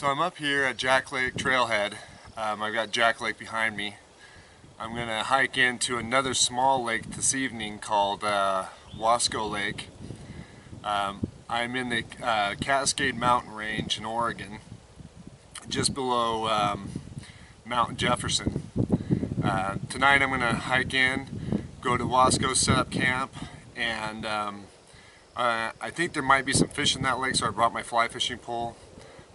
So I'm up here at Jack Lake Trailhead. I've got Jack Lake behind me. I'm going to hike into another small lake this evening called Wasco Lake. I'm in the Cascade Mountain Range in Oregon, just below Mt Jefferson. Tonight I'm going to hike in, go to Wasco, set up camp, and I think there might be some fish in that lake, so I brought my fly fishing pole.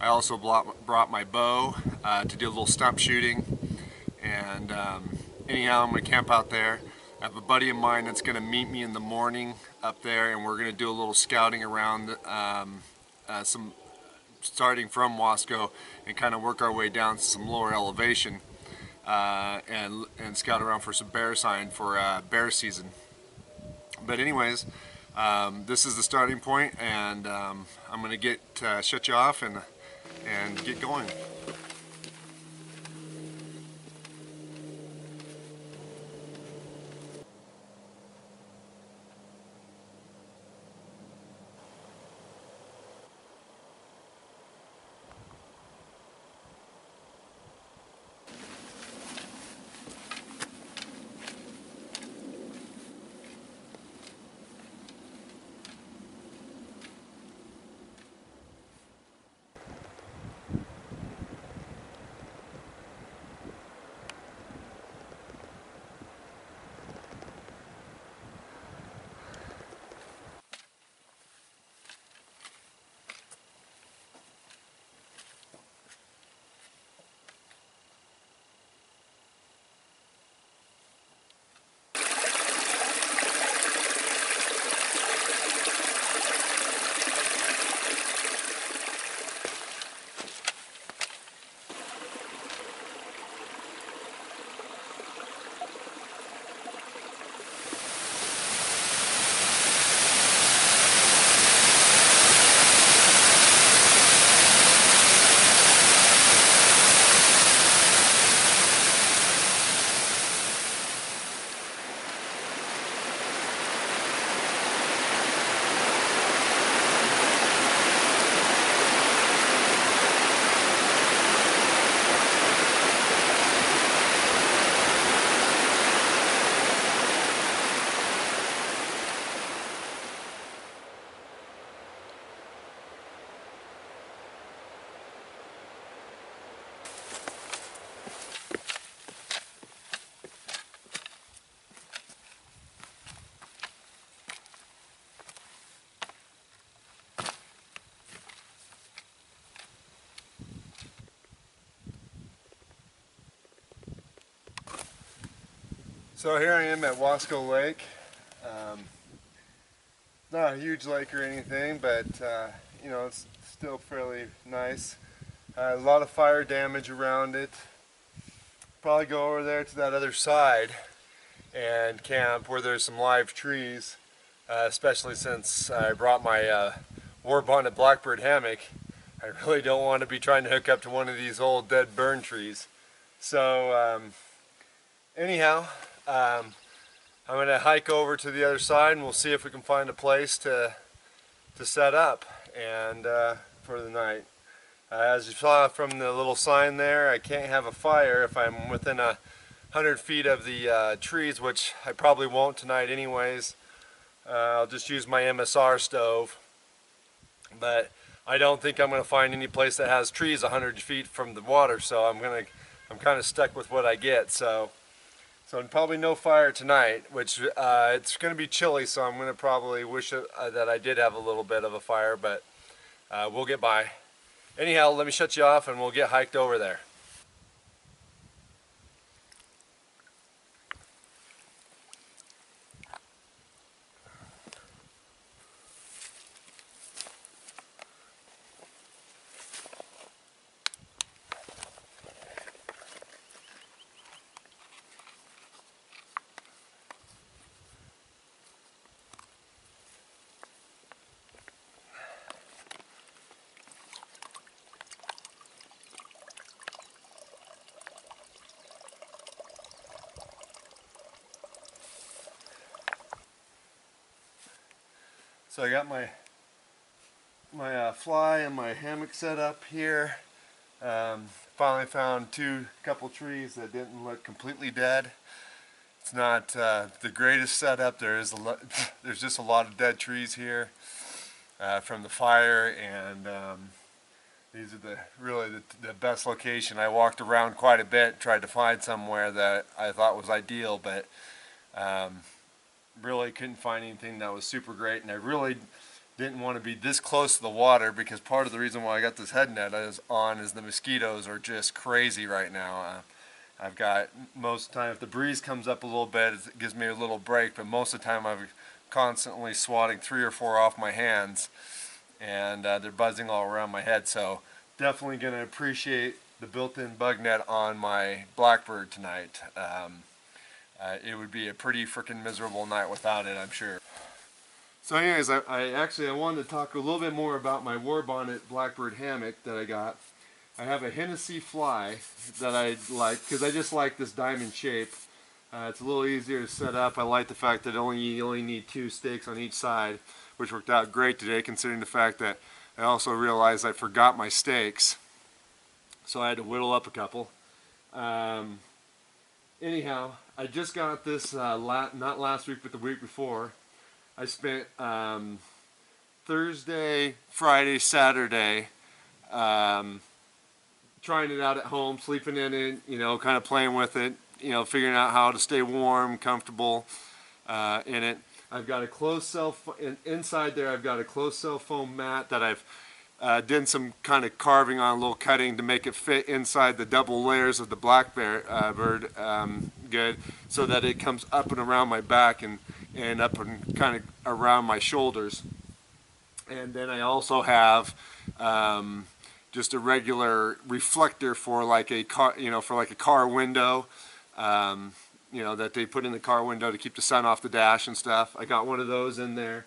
I also brought my bow to do a little stump shooting, and anyhow, I'm going to camp out there. I have a buddy of mine that's going to meet me in the morning up there, and we're going to do a little scouting around, starting from Wasco, and kind of work our way down to some lower elevation, and scout around for some bear sign for bear season. But anyways, this is the starting point, and I'm going to shut you off and get going. So here I am at Wasco Lake. Not a huge lake or anything, but you know, it's still fairly nice. A lot of fire damage around it. Probably go over there to that other side and camp where there's some live trees, especially since I brought my Warbonnet Blackbird hammock. I really don't want to be trying to hook up to one of these old dead burn trees. So anyhow, I'm going to hike over to the other side, and we'll see if we can find a place to set up and for the night. As you saw from the little sign there, I can't have a fire if I'm within 100 feet of the trees, which I probably won't tonight anyways. I'll just use my MSR stove, but I don't think I'm going to find any place that has trees 100 feet from the water, so I'm kind of stuck with what I get. So probably no fire tonight, which it's going to be chilly, so I'm going to probably wish that I did have a little bit of a fire, but we'll get by. Anyhow, let me shut you off and we'll get hiked over there. So I got my fly and my hammock set up here. Finally found couple trees that didn't look completely dead. It's not the greatest setup. There's just a lot of dead trees here from the fire, and these are really the best location. I walked around quite a bit, tried to find somewhere that I thought was ideal, but really couldn't find anything that was super great, and I really didn't want to be this close to the water, because part of the reason why I got this head net is the mosquitoes are just crazy right now. I've got, most of the time, if the breeze comes up a little bit, it gives me a little break, but most of the time I'm constantly swatting 3 or 4 off my hands, and they're buzzing all around my head. So definitely going to appreciate the built-in bug net on my Blackbird tonight. It would be a pretty freaking miserable night without it, I'm sure. So anyways, I wanted to talk a little bit more about my Warbonnet Blackbird hammock that I got. I have a Hennessy fly that I like because I just like this diamond shape. It's a little easier to set up. I like the fact that you only need 2 stakes on each side, which worked out great today, considering the fact that I also realized I forgot my stakes, so I had to whittle up a couple. Anyhow, I just got this not last week but the week before. I spent Thursday, Friday, Saturday trying it out at home, sleeping in it, you know, kind of playing with it, you know, figuring out how to stay warm, comfortable in it. I've got a closed cell, inside there I've got a closed cell foam mat that I've did some kind of carving on, a little cutting to make it fit inside the double layers of the Blackbird good, so that it comes up and around my back and up and kind of around my shoulders. And then I also have just a regular reflector for like a car, you know, for like a car window. You know, that they put in the car window to keep the sun off the dash and stuff. I got one of those in there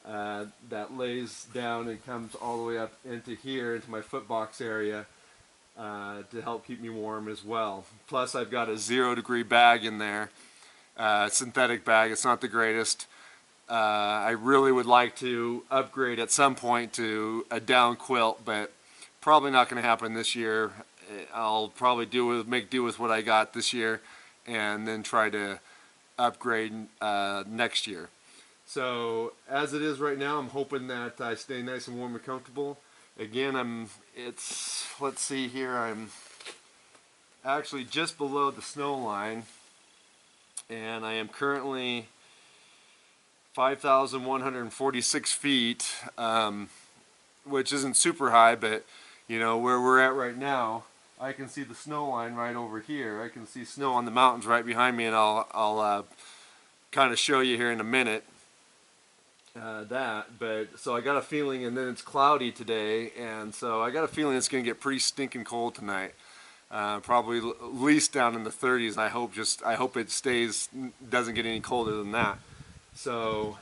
that lays down and comes all the way up into here, into my foot box area, to help keep me warm as well. Plus I've got a 0-degree bag in there, synthetic bag. It's not the greatest. I really would like to upgrade at some point to a down quilt, but probably not going to happen this year. I'll probably make do with what I got this year, and then try to upgrade next year. So as it is right now, I'm hoping that I stay nice and warm and comfortable. Again, let's see here, I'm actually just below the snow line, and I am currently 5,146 feet, which isn't super high, but you know, where we're at right now, I can see the snow line right over here. I can see snow on the mountains right behind me, and I'll kind of show you here in a minute but so I got a feeling, and then it's cloudy today, and so I got a feeling it's going to get pretty stinking cold tonight. Probably at least down in the 30s. I hope it doesn't get any colder than that. So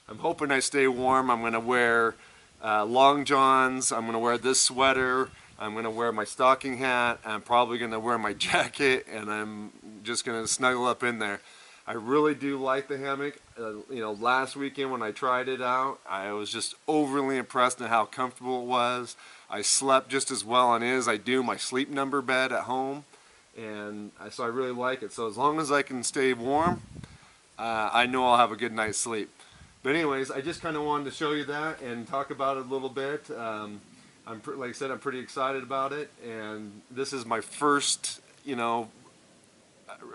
I'm hoping I stay warm. I'm going to wear long johns. I'm going to wear this sweater. I'm going to wear my stocking hat. I'm probably going to wear my jacket, and I'm just going to snuggle up in there. I really do like the hammock. You know, last weekend when I tried it out, I was just overly impressed at how comfortable it was. I slept just as well on it as I do my sleep number bed at home, and so I really like it. So as long as I can stay warm, I know I'll have a good night's sleep. But anyways, I just kind of wanted to show you that and talk about it a little bit. Like I said, I'm pretty excited about it, and this is my first, you know,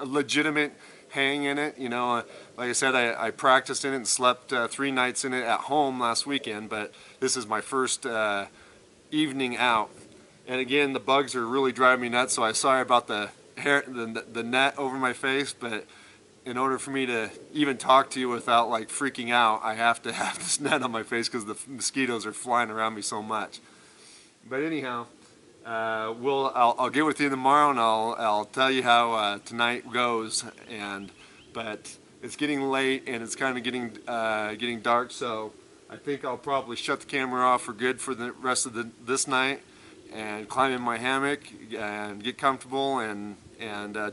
legitimate hang in it. You know, like I said, I practiced in it and slept 3 nights in it at home last weekend, but this is my first evening out. And again, the bugs are really driving me nuts, so I'm sorry about the net over my face, but in order for me to even talk to you without like freaking out, I have to have this net on my face because the mosquitoes are flying around me so much. But anyhow, I'll get with you tomorrow, and I'll tell you how tonight goes. But it's getting late, and it's kind of getting dark, so I think I'll probably shut the camera off for good for the rest of this night, and climb in my hammock and get comfortable and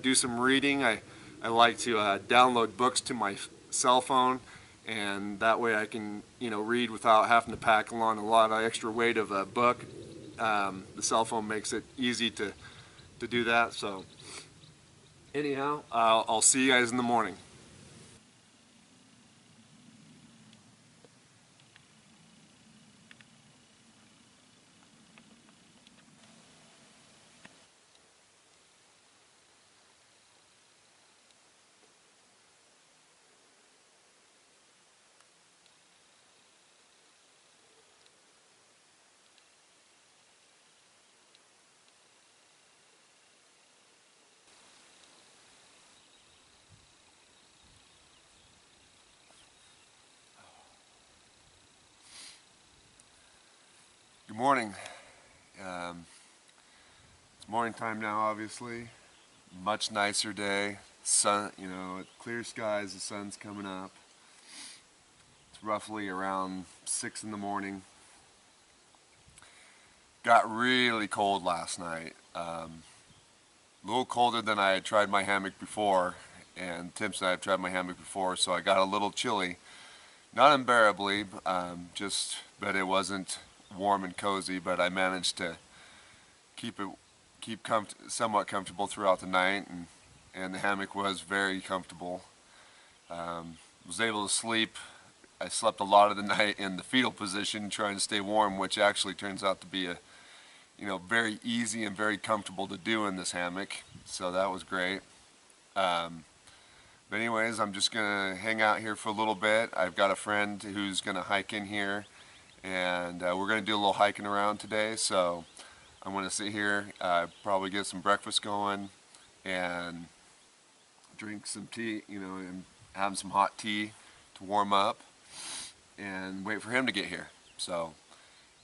do some reading. I like to download books to my cell phone, and that way I can, you know, read without having to pack along a lot of extra weight of a book. the cell phone makes it easy to do that. So anyhow, I'll see you guys in the morning. Good morning. It's morning time now, obviously. Much nicer day. Sun, you know, clear skies, the sun's coming up. It's roughly around 6 in the morning. Got really cold last night. A little colder than I had tried my hammock before, and Tim and I have tried my hammock before, so I got a little chilly. Not unbearably, but it wasn't warm and cozy, but I managed to keep somewhat comfortable throughout the night, and the hammock was very comfortable. Was able to sleep. I slept a lot of the night in the fetal position trying to stay warm, which actually turns out to be very easy and very comfortable to do in this hammock, so that was great. But anyways, I'm just gonna hang out here for a little bit. I've got a friend who's gonna hike in here, and we're gonna do a little hiking around today, so I'm gonna sit here, probably get some breakfast going and drink some tea, and have some hot tea to warm up and wait for him to get here. So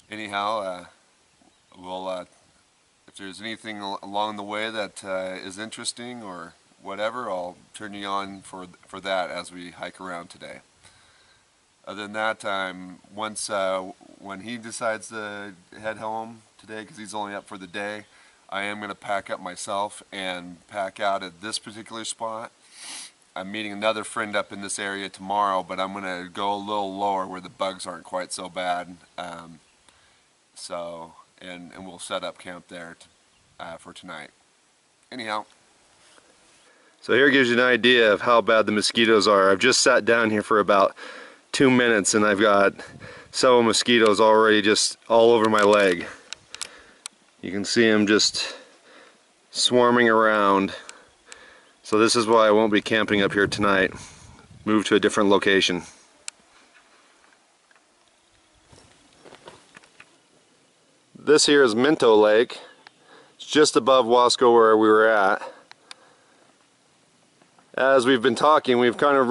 anyhow, we'll if there's anything along the way that is interesting or whatever, I'll turn you on for that as we hike around today. Other than that, when he decides to head home today, because he's only up for the day, I am going to pack up myself and pack out at this particular spot. I'm meeting another friend up in this area tomorrow, but I'm going to go a little lower where the bugs aren't quite so bad. And we'll set up camp there for tonight. Anyhow. So here gives you an idea of how bad the mosquitoes are. I've just sat down here for about 2 minutes and I've got several mosquitoes already just all over my leg. You can see them just swarming around. So this is why I won't be camping up here tonight. Move to a different location. This here is Minto Lake. It's just above Wasco where we were at. As we've been talking, we've kind of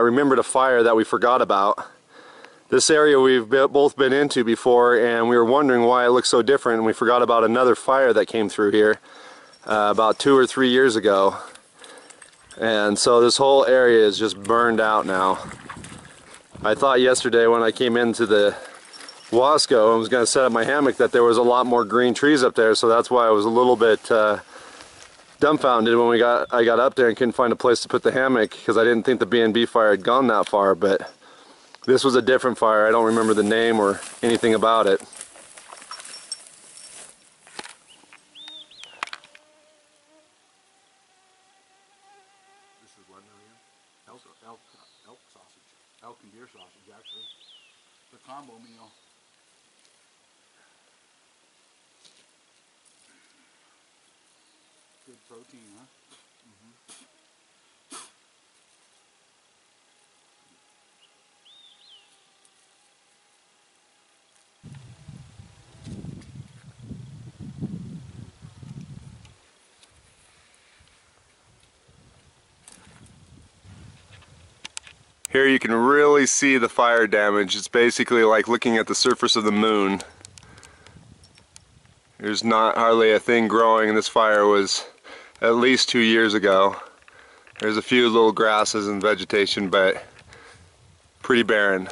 remembered a fire that we forgot about. This area we've both been into before, and we were wondering why it looked so different, and we forgot about another fire that came through here about 2 or 3 years ago. And so this whole area is just burned out now. I thought yesterday when I came into the Wasco and was going to set up my hammock that there was a lot more green trees up there, so that's why I was a little bit dumbfounded when I got up there and couldn't find a place to put the hammock, because I didn't think the B&B fire had gone that far. But this was a different fire. I don't remember the name or anything about it. This is what now here? Elk sausage. Elk and deer sausage, actually. The combo meal. Good protein, huh? Here you can really see the fire damage. It's basically like looking at the surface of the moon. There's not hardly a thing growing, and this fire was at least 2 years ago. There's a few little grasses and vegetation, but pretty barren.